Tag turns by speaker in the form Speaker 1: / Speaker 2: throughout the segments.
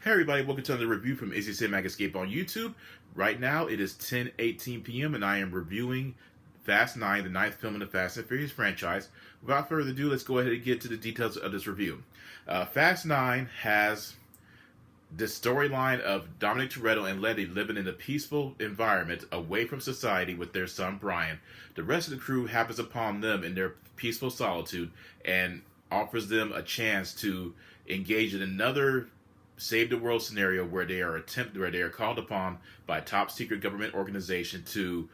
Speaker 1: Hey everybody, welcome to another review from Izzy Cinematic Escape on YouTube. Right now it is 10:18 p.m. and I am reviewing Fast 9, the ninth film in the Fast and Furious franchise. Without further ado, let's go ahead and get to the details of this review. Fast 9 has this storyline of Dominic Toretto and Letty living in a peaceful environment away from society with their son Brian. The rest of the crew happens upon them in their peaceful solitude and offers them a chance to engage in another save the world scenario where they are called upon by a top secret government organization to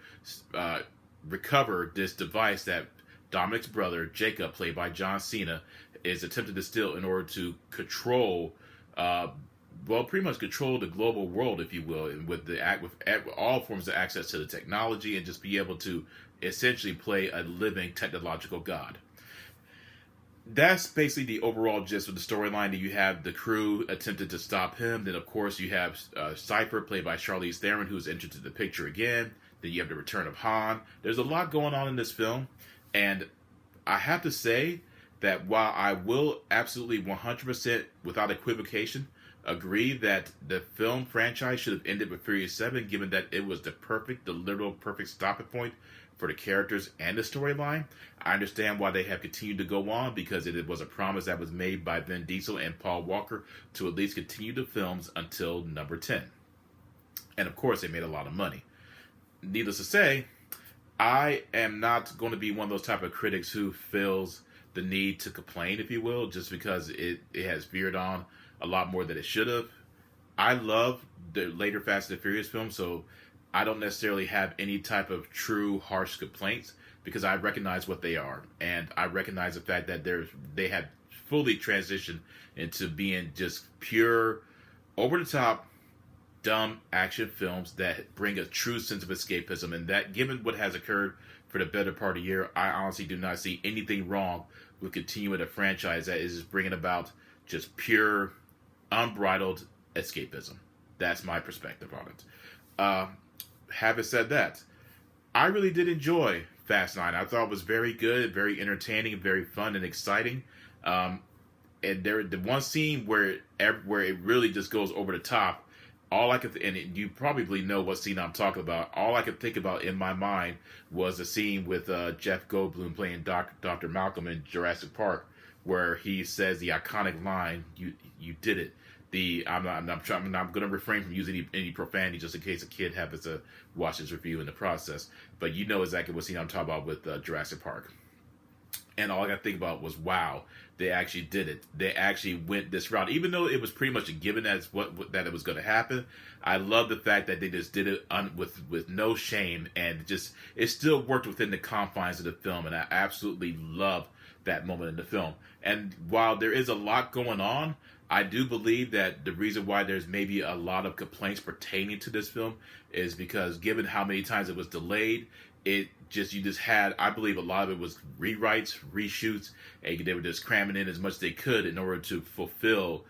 Speaker 1: recover this device that Dominic's brother Jacob, played by John Cena, is attempting to steal in order to control, pretty much control the global world, if you will, and with all forms of access to the technology and just be able to essentially play a living technological god. That's basically the overall gist of the storyline. That you have the crew attempted to stop him. Then, of course, you have Cypher, played by Charlize Theron, who's entered to the picture again. Then you have the return of Han. There's a lot going on in this film. And I have to say that while I will absolutely 100% without equivocation agree that the film franchise should have ended with Furious 7, given that it was the literal perfect stopping point for the characters and the storyline, I understand why they have continued to go on, because it was a promise that was made by Vin Diesel and Paul Walker to at least continue the films until number 10. And of course, they made a lot of money. Needless to say, I am not going to be one of those type of critics who feels the need to complain, if you will, just because it has veered on a lot more than it should have. I love the later Fast and Furious films, so I don't necessarily have any type of true harsh complaints, because I recognize what they are, and I recognize the fact that they have fully transitioned into being just pure, over-the-top, dumb action films that bring a true sense of escapism. And that, given what has occurred for the better part of the year, I honestly do not see anything wrong with continuing a franchise that is bringing about just pure, unbridled escapism. That's my perspective on it. Having said that, I really did enjoy Fast 9. I thought it was very good, very entertaining, very fun and exciting. And the one scene where it really just goes over the top, and you probably know what scene I'm talking about. All I could think about in my mind was the scene with Jeff Goldblum playing Dr. Malcolm in Jurassic Park, where he says the iconic line, "You did it." I'm going to refrain from using any profanity just in case a kid happens to watch this review in the process. But you know exactly what scene I'm talking about with Jurassic Park. And all I got to think about was, wow, they actually did it. They actually went this route. Even though it was pretty much a given that it was going to happen, I love the fact that they just did it with no shame. And it still worked within the confines of the film. And I absolutely love that moment in the film. And while there is a lot going on, I do believe that the reason why there's maybe a lot of complaints pertaining to this film is because, given how many times it was delayed, I believe a lot of it was rewrites, reshoots, and they were just cramming in as much as they could in order to fulfill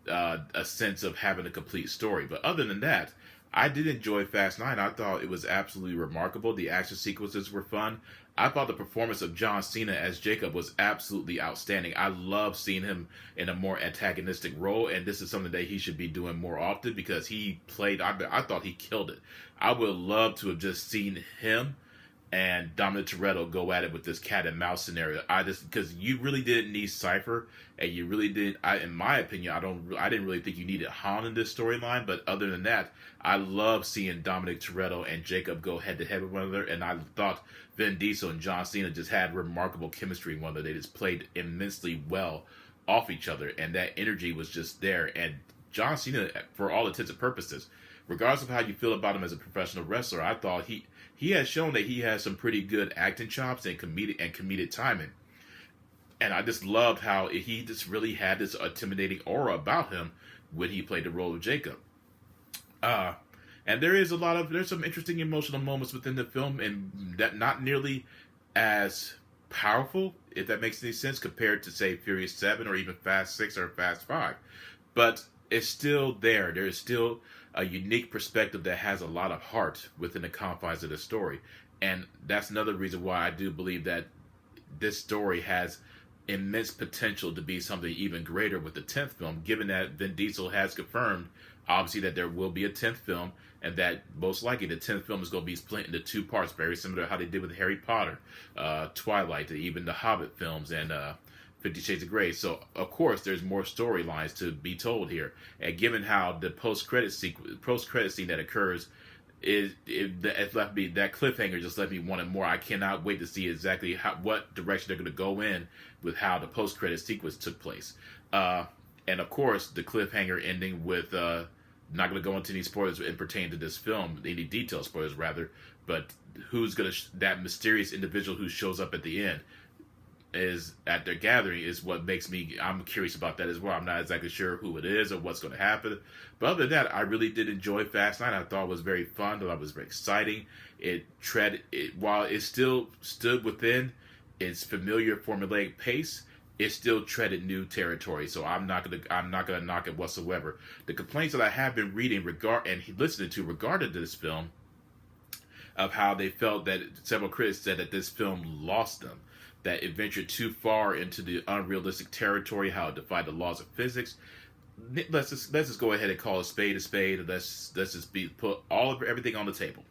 Speaker 1: a sense of having a complete story. But other than that, I did enjoy Fast 9. I thought it was absolutely remarkable. The action sequences were fun. I thought the performance of John Cena as Jacob was absolutely outstanding. I love seeing him in a more antagonistic role, and this is something that he should be doing more often, because I thought he killed it. I would love to have just seen him and Dominic Toretto go at it with this cat and mouse scenario. Because you really didn't need Cypher, and you really didn't. In my opinion, I didn't really think you needed Han in this storyline. But other than that, I love seeing Dominic Toretto and Jacob go head to head with one another. And I thought Vin Diesel and John Cena just had remarkable chemistry with one another. They just played immensely well off each other, and that energy was just there. And John Cena, for all intents and purposes, regardless of how you feel about him as a professional wrestler, I thought he has shown that he has some pretty good acting chops and comedic timing. And I just loved how he just really had this intimidating aura about him when he played the role of Jacob. And there's some interesting emotional moments within the film, and that not nearly as powerful, if that makes any sense, compared to, say, Furious 7 or even Fast 6 or Fast 5. But it's still there. There is still a unique perspective that has a lot of heart within the confines of the story. And that's another reason why I do believe that this story has immense potential to be something even greater with the 10th film, given that Vin Diesel has confirmed, obviously, that there will be a 10th film, and that most likely the 10th film is going to be split into two parts, very similar to how they did with Harry Potter, Twilight, even the Hobbit films, and 50 Shades of Grey. So, of course, there's more storylines to be told here. And given how the post-credit scene that occurs, it left me, that cliffhanger just left me wanting more. I cannot wait to see exactly what direction they're going to go in with how the post-credit sequence took place. And of course, the cliffhanger ending with, not going to go into any spoilers in pertaining to this film, any detailed spoilers rather, but who's going to, that mysterious individual who shows up at the end is at their gathering is what makes me, I'm curious about that as well. I'm not exactly sure who it is or what's going to happen. But other than that, I really did enjoy Fast 9. I thought it was very fun. I thought it was very exciting. While it still stood within its familiar formulaic pace, it still treaded new territory. So I'm not gonna knock it whatsoever. The complaints that I have been reading and listening to regarding this film, of how they felt that several critics said that this film lost them, that it ventured too far into the unrealistic territory, how it defied the laws of physics. Let's just go ahead and call a spade, and let's just put everything on the table.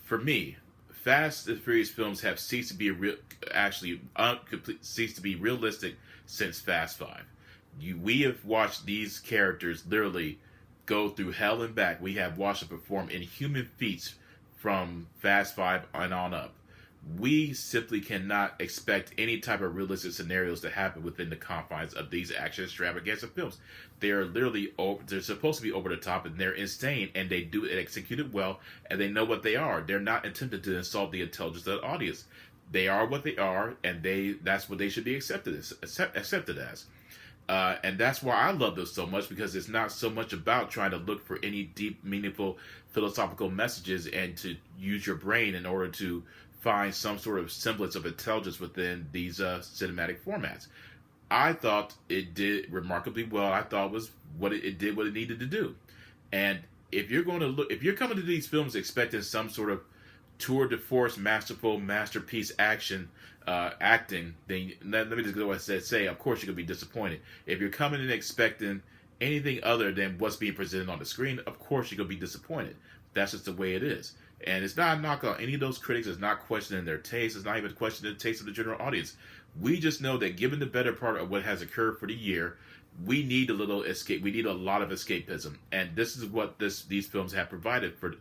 Speaker 1: For me, Fast and Furious films have ceased to be ceased to be realistic since Fast 5. We have watched these characters literally go through hell and back. We have watched them perform inhuman feats from Fast 5 and on up. We simply cannot expect any type of realistic scenarios to happen within the confines of these action extravaganza films. They're supposed to be over the top, and they're insane, and they do it executed well, and they know what they are. They're not intended to insult the intelligence of the audience. They are what they are, and that's what they should be accepted as. And that's why I love those so much, because it's not so much about trying to look for any deep, meaningful, philosophical messages and to use your brain in order to find some sort of semblance of intelligence within these cinematic formats. I thought it did remarkably well. I thought it did what it needed to do. And if you're coming to these films expecting some sort of tour de force, masterful, masterpiece acting, then let me just go ahead and say, of course you're going to be disappointed. If you're coming in expecting anything other than what's being presented on the screen, of course you're going to be disappointed. That's just the way it is. And it's not a knock on any of those critics. It's not questioning their taste. It's not even questioning the taste of the general audience. We just know that given the better part of what has occurred for the year, we need a little escape. We need a lot of escapism. And this is what these films have provided for,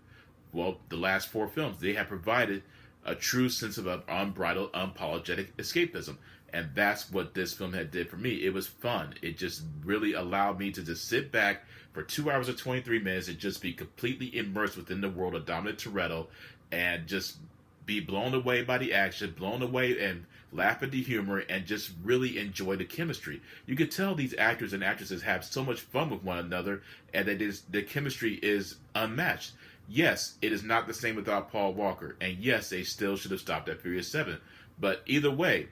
Speaker 1: the last 4 films. They have provided a true sense of unbridled, unapologetic escapism. And that's what this film did for me. It was fun. It just really allowed me to just sit back for 2 hours and 23 minutes and just be completely immersed within the world of Dominic Toretto and just be blown away by the action, blown away and laugh at the humor, and just really enjoy the chemistry. You could tell these actors and actresses have so much fun with one another, and that the chemistry is unmatched. Yes, it is not the same without Paul Walker, and yes, they still should have stopped at Furious 7. But either way,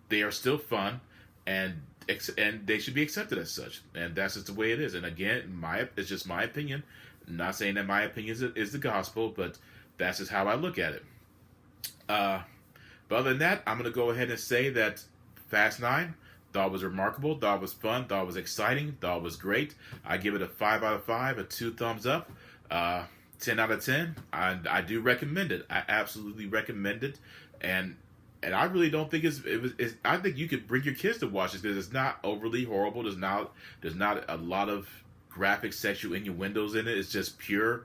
Speaker 1: they are still fun, and they should be accepted as such. And that's just the way it is. And again, it's just my opinion. I'm not saying that my opinion is the gospel, but that's just how I look at it. But other than that, I'm going to go ahead and say that Fast 9, thought it was remarkable, thought it was fun, thought it was exciting, thought it was great. I give it a 5 out of 5, a 2 thumbs up, 10 out of 10. I do recommend it. I absolutely recommend it. And I really don't think I think you could bring your kids to watch this, because it's not overly horrible. There's not a lot of graphic sexual innuendos in it. It's just pure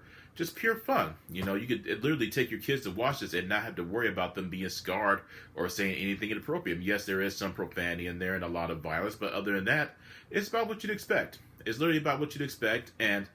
Speaker 1: fun. You could literally take your kids to watch this and not have to worry about them being scarred or saying anything inappropriate. Yes, there is some profanity in there and a lot of violence, but other than that, it's about what you'd expect. It's literally about what you'd expect, and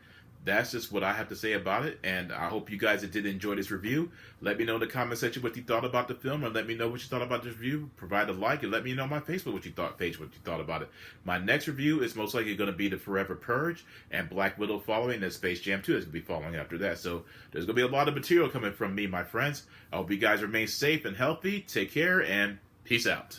Speaker 1: that's just what I have to say about it. And I hope you guys did enjoy this review. Let me know in the comment section what you thought about the film, or let me know what you thought about this review. Provide a like, and let me know on my Facebook what you thought about it. My next review is most likely going to be The Forever Purge and Black Widow following, and Space Jam 2 is going to be following after that. So there's going to be a lot of material coming from me, my friends. I hope you guys remain safe and healthy. Take care, and peace out.